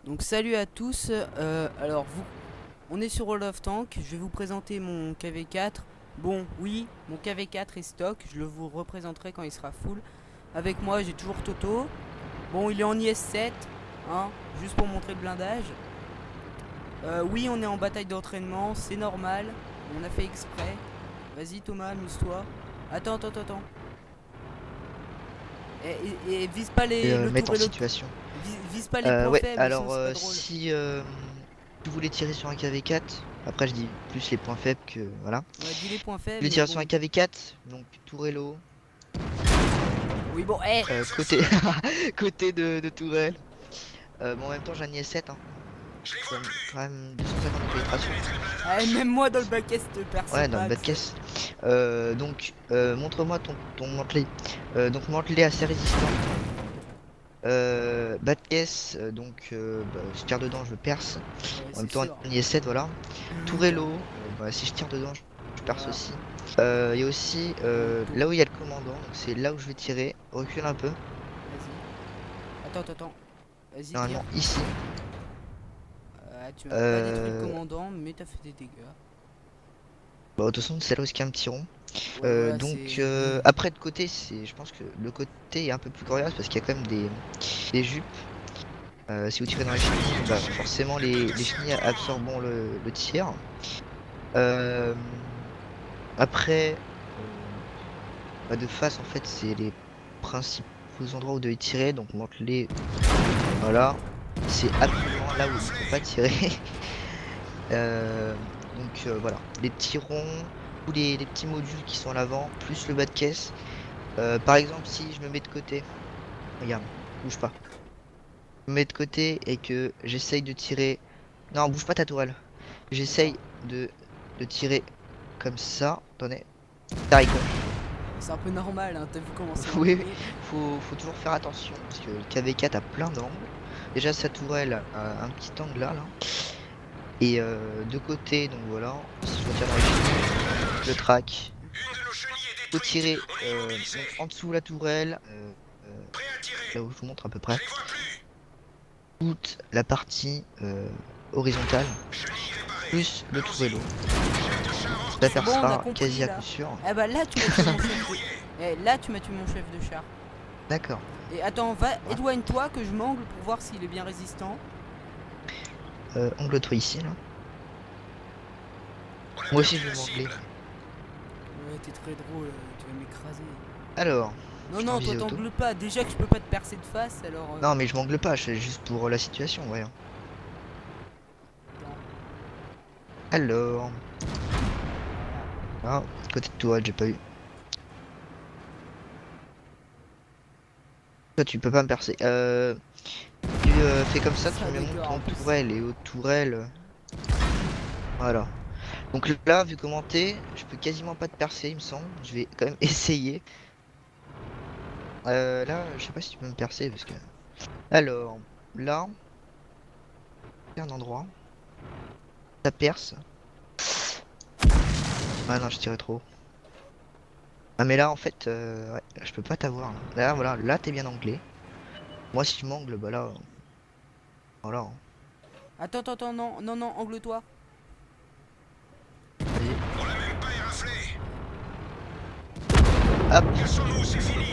Donc salut à tous, alors on est sur World of Tank, je vais vous présenter mon KV4. Bon oui, mon KV4 est stock, je le vous représenterai quand il sera full. Avec moi j'ai toujours Toto, bon il est en IS-7, hein, juste pour montrer le blindage. Oui on est en bataille d'entraînement, c'est normal, on a fait exprès. Vas-y Thomas, amuse-toi. Attends. Et vise pas le Mettre tour en et le... situation. Vise pas les points Ouais, faibles, sinon alors c'est pas drôle. si tu voulais tirer sur un KV4, après je dis plus les points faibles que voilà. Ouais, dis les points Tu faibles voulais mais tirer sur un bon. KV4, donc Tourello, Oui, bon, eh côté côté de Tourelle. Bon, en même temps j'ai un IS-7, hein. Quand même 250 de pénétration. même moi dans le bac S te perce Ouais, dans le bas de max. caisse. Donc montre-moi ton mantelet. Donc mantelet assez résistant. Bas de caisse, bah, je tire dedans, je perce. Ouais, En même c'est temps, sûr. un IS-7, voilà. T'as- Tourello, bah, si je tire dedans, je perce Voilà. aussi. Il y a aussi Bon, là où il y a le commandant, donc c'est là où je vais tirer. Recule un peu. vas-y. Attends. Vas-y, tire. Normalement, ici. Tu m'as pas détruit le Euh... commandant, mais t'as fait des dégâts. Bah, de toute façon, c'est là où il y a un petit rond. Ouais, voilà, c'est. Après, de côté, je pense que le côté est un peu plus coriace parce qu'il y a quand même des jupes. Si vous tirez dans les chenilles, bah, forcément, les chenilles absorbent le tir. Euh, Après, bah, de face, en fait, c'est les principaux endroits où vous devez tirer. Donc, montre-les. Voilà. C'est absolument là où il ne faut pas tirer. Euh, voilà. Les petits ronds ou les petits modules qui sont à l'avant, plus le bas de caisse. Par exemple, si je me mets de côté, regarde, bouge pas. Je me mets de côté et que j'essaye de tirer. Non, bouge pas ta tourelle. D'accord. J'essaye de tirer comme ça. Attendez. Ça rigole. C'est un peu normal, hein, t'as vu comment c'est Oui, oui. angulé. Faut toujours faire attention parce que le KV4 a plein d'angles. Déjà sa tourelle a un petit angle là. Et de côté, donc voilà. Si je retire dans les chenilles, je traque. Faut tirer donc en dessous la tourelle. Là où je vous montre à peu près. Toute la partie horizontale. Plus le tourello. Ça C'est bon, on a percera compris quasi à là. coup sûr. Eh bah là, tu m'as tué mon chef de. Là, tu m'as tué mon chef de char. D'accord. Et attends, va, Voilà. éloigne-toi que je m'angle pour voir s'il est bien résistant. Angle-toi ici là. Moi aussi je vais m'angler. Ouais, t'es très drôle, tu vas m'écraser. Alors, je t'ai Non, toi envisé auto. t'angles pas. Déjà que je peux pas te percer de face, alors. Non mais je m'angle pas, c'est juste pour la situation, ouais. Alors, ah, côté de toi, j'ai pas eu. Toi tu peux pas me percer. Tu fais comme ça, tu Ça me montres d'accord, en ton plus. tourelle et haute tourelle. Voilà. Donc là, vu comment t'es, je peux quasiment pas te percer, il me semble. Je vais quand même essayer. Là, je sais pas si tu peux me percer parce que. Alors, là, c'est un endroit. Ça perce. Ah non, je tirais trop. Ah mais là en fait, ouais, je peux pas t'avoir. Là voilà, là t'es bien anglais. Moi si tu m'angles, bah là, voilà, hein. Attends, non, angle-toi. Vas-y. Hop. T'es sérieux?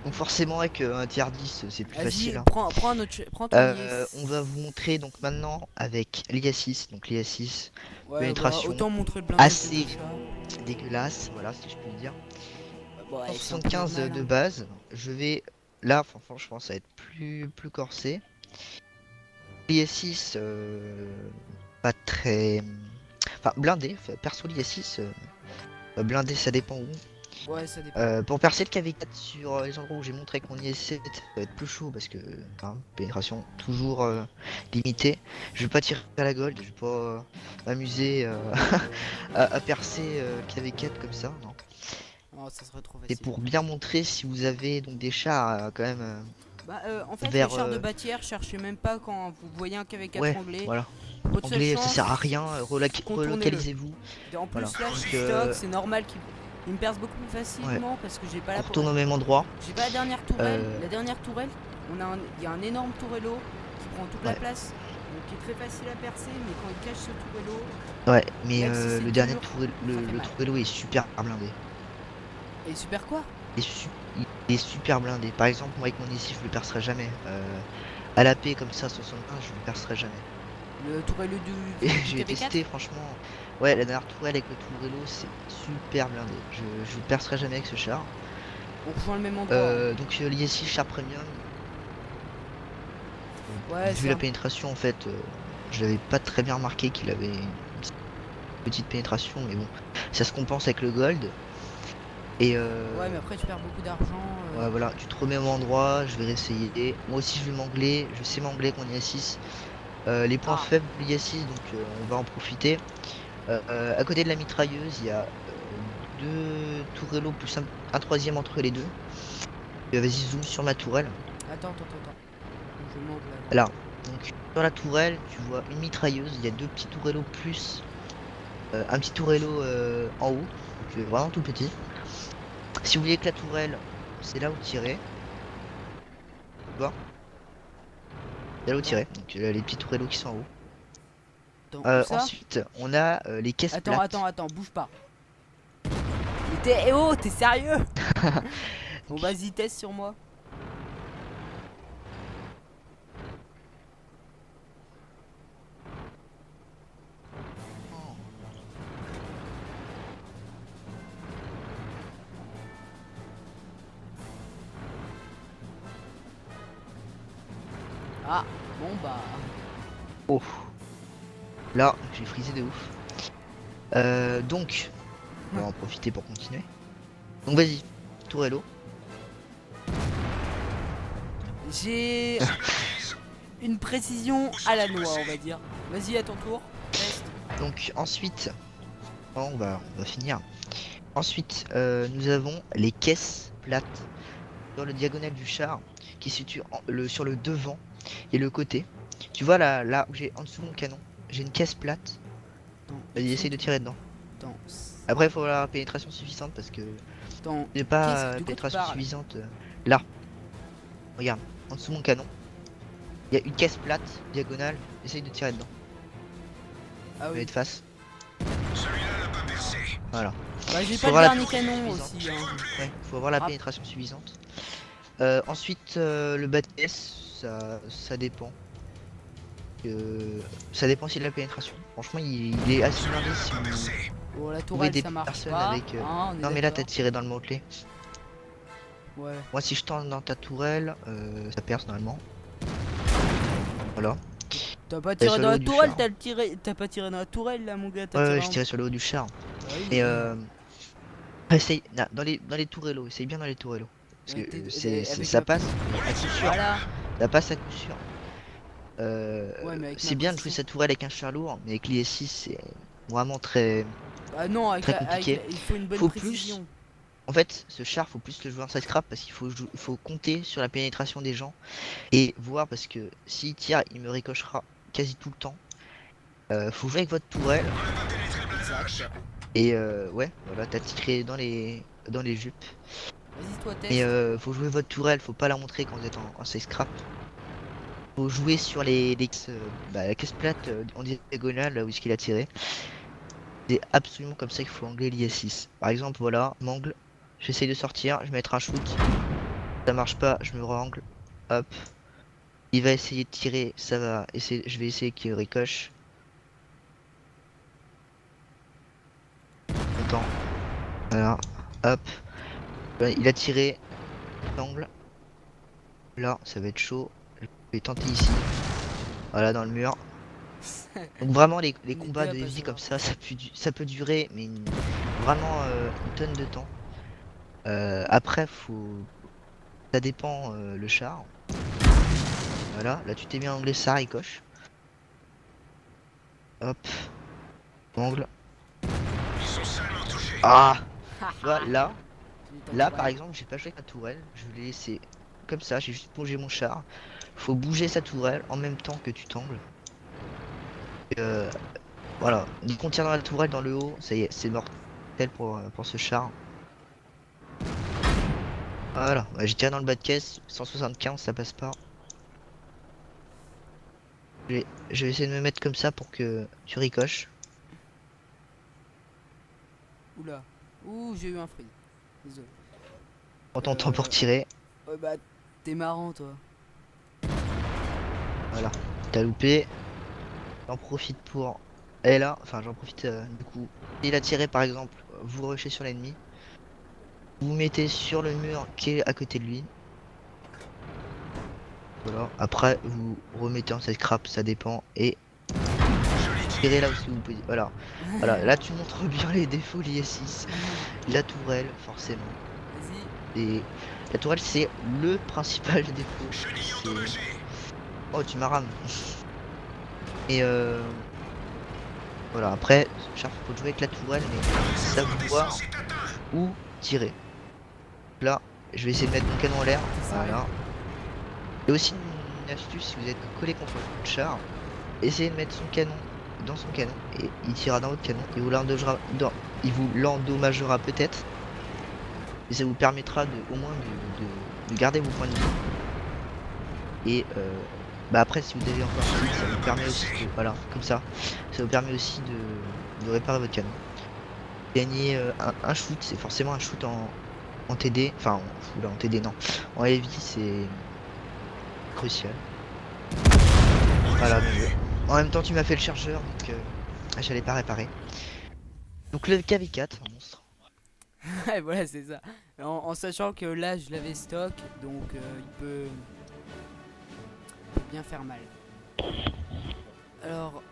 Donc forcément avec un tier 10 c'est plus facile, Vas-y, hein. prends ton On va vous montrer donc maintenant avec l'IA6. Donc l'IA6, Ouais, bah pénétration autant montrer le blindage de assez Decha. dégueulasse, voilà si je puis le dire. Bon, ouais, c'est un peu 175 normal, de hein. base. Je vais là, franchement, je pense à être plus corsé. L'IA6, pas très. Enfin, blindé, perso l'IA6, blindé ça dépend où. Ouais, ça dépend. Pour percer le KV4 sur les endroits où j'ai montré qu'on y essaie, ça va être plus chaud parce que pénétration toujours limitée. Je vais pas tirer à la gold, je vais pas m'amuser à percer le KV4 comme ça, non. Oh, ça serait trop C'est facile. pour bien montrer si vous avez donc des chars quand même Bah, en fait, les vers chars de bâtière, cherchez même pas quand vous voyez un KV4 ouais, anglais. voilà. Votre seule Anglais, ça chance, sert à rien, contournez-le. relocalisez-vous. Et en Voilà. plus, là, je Donc suis stock, c'est normal qu'il me perce beaucoup plus ouais, facilement parce que j'ai pas on retourne au la même endroit. J'ai pas la dernière tourelle. Euh, La dernière tourelle, il y a un énorme tourello qui prend toute la Ouais. place, donc qui est très facile à percer, mais quand il cache ce tourello, Ouais, mais même si c'est le dernier dur, tourelle, ça fait le mal. tourello est super blindé. Et super quoi? Il est super blindé. Par exemple, moi avec mon ici, je le percerai jamais. À la paix comme ça, 75, je le percerai jamais. Le tourello Et du j'ai KV4? testé, franchement. Ouais, la dernière tourelle avec le tourello, c'est super blindé. Je le percerai jamais avec ce char. On rejoint le même endroit. Hein. Donc l'ISI char premium, Ouais, vu la ça. pénétration, en fait, je l'avais pas très bien remarqué qu'il avait une petite pénétration, mais bon, ça se compense avec le gold. Et Ouais, mais après tu perds beaucoup d'argent. ouais, voilà, tu te remets au même endroit, je vais réessayer. Moi aussi, je vais m'angler, je sais m'angler avec mon IA6. Les points Ah, faibles de l'IA6, donc on va en profiter. À côté de la mitrailleuse, il y a deux tourellos plus un troisième entre les deux. Vas-y, zoom sur ma tourelle. attends. Je manque là. Alors, donc sur la tourelle, tu vois une mitrailleuse, il y a deux petits tourellos plus un petit tourello en haut, donc vraiment tout petit. Si vous voulez que la tourelle, c'est là où tirer, tu vois, c'est là où Attends, tirer. Donc les petits tourellos qui sont en haut. où ça? Ensuite, on a les caisses plates. Attends, bouge pas. Mais t'es. Eh oh, t'es sérieux? Bon, Donc, vas-y, teste sur moi. Ah, bon bah. oh, là, j'ai frisé de ouf. Donc, on va en profiter pour continuer. Donc vas-y, tourello. J'ai une précision à la noix, on va dire. Vas-y, à ton tour. Test. Donc ensuite, on va finir. Ensuite, nous avons les caisses plates sur le diagonale du char qui se situe sur le devant et le côté. Tu vois là où j'ai en dessous mon canon, j'ai une caisse plate. Attends, Vas-y, essaye de tirer dedans. attends, Après, il faut avoir la pénétration suffisante parce que attends. j'ai pas De quoi tu pénétration parles? suffisante. Là, regarde, en dessous mon canon, il y a une caisse plate diagonale. Essaye de tirer dedans. Ah Je vais oui. de face. Voilà. Bah, j'ai Faut pas le avoir la dernier pénétration canon suffisante. aussi. Hein. Ouais, faut avoir la Ah, pénétration suffisante. Ensuite, le bas de caisse, ça dépend. Ça dépend aussi de la pénétration. Franchement, il est assez blindé si vous bon, la trouvez tourelle des ça marche personnes pas. avec. Hein, on est Non, mais là, t'as d'accord. tiré dans le mot-clé. Ouais. Moi, si je tente dans ta tourelle, ça perce normalement. Voilà. T'as pas Sur tiré le dans haut la du tourelle, char. t'as pas tiré dans la tourelle là, mon gars. T'as Ouais, tiré je en. tirais sur le haut du char. Bah oui. Et essaye, dans les tourellos, essaye bien dans les tourellos. Parce que Avec ça ma. passe à coup sûr. Voilà. Ça passe à coup sûr. Ouais, mais avec ma C'est bien de jouer précision. sa tourelle avec un char lourd, mais avec l'IS6, c'est vraiment très, Bah non, très compliqué. il faut une bonne Faut plus. précision. En fait, ce char, faut plus le jouer en side scrap parce qu'il faut compter sur la pénétration des gens et voir parce que s'il tire, il me ricochera quasi tout le temps. Faut jouer avec votre tourelle Exact. et ouais, voilà, t'as tiré dans les jupes. Vas-y, toi, Et teste. faut jouer votre tourelle, faut pas la montrer quand vous êtes en side scrap. Faut jouer sur la caisse plate en diagonale là où est-ce qu'il a tiré. C'est absolument comme ça qu'il faut angler l'IS6. Par exemple, voilà, m'angle, j'essaye de sortir, je vais mettre un shoot. Ça marche pas, je me rangle. Hop. Il va essayer de tirer, ça va essayer, je vais essayer qu'il ricoche. Attends. Voilà. Hop. Là, il a tiré. Angle. Là, ça va être chaud. Je vais tenter ici. Voilà, dans le mur. Donc vraiment, les On combats était à de pas vie comme savoir. ça peut durer, mais vraiment une tonne de temps. Après, ça dépend le char. Voilà, là tu t'es bien anglais, ça ricoche. Hop, angle. Ah, tu vois, là par exemple, j'ai pas joué avec ma tourelle, je l'ai laissé comme ça, j'ai juste bougé mon char. Faut bouger sa tourelle en même temps que tu t'angles. Euh, voilà, dès qu'on tire dans la tourelle dans le haut, ça y est, c'est mortel pour ce char. Voilà, j'ai tiré dans le bas de caisse, 175, ça passe pas. Je vais essayer de me mettre comme ça pour que tu ricoches. Oula. Ouh, j'ai eu un free. Désolé. Prends ton temps pour tirer. Ouais, bah, t'es marrant, toi. Voilà. T'as loupé. J'en profite pour. Elle est là. Enfin, j'en profite du coup. Il a tiré par exemple. Vous rushez sur l'ennemi. Vous vous mettez sur le mur qui est à côté de lui. Voilà. Après, vous remettez en cette scrap, ça dépend. Et tirez là aussi vous pouvez. Voilà. Voilà. Là, tu montres bien les défauts liés 6. La tourelle, forcément. Vas-y. Et la tourelle, c'est le principal défaut. C'est- Oh, tu m'as rame. Et voilà. Après, Sharp, faut jouer avec la tourelle, mais savoir où tirer. Là, je vais essayer de mettre mon canon en l'air. C'est ça, Voilà. Et aussi une astuce, si vous êtes collé contre le char, essayez de mettre son canon dans son canon et il tirera dans votre canon. Il vous l'endommagera peut-être. Et ça vous permettra de, au moins de garder vos points de vie. Et bah après, si vous avez encore un shoot, ça vous permet aussi de, voilà, comme ça vous permet aussi de réparer votre canon. Gagner un shoot, c'est forcément un shoot en TD, enfin en TD non, en heavy c'est crucial. Voilà, bien joué. En même temps, tu m'as fait le chargeur, donc j'allais pas réparer. Donc le KV4, un monstre. Ouais, voilà, c'est ça. En sachant que là, je l'avais stock, donc il peut bien faire mal. Alors,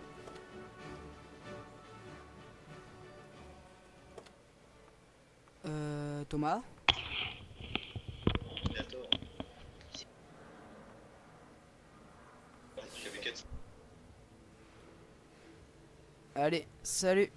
Thomas. Allez, salut.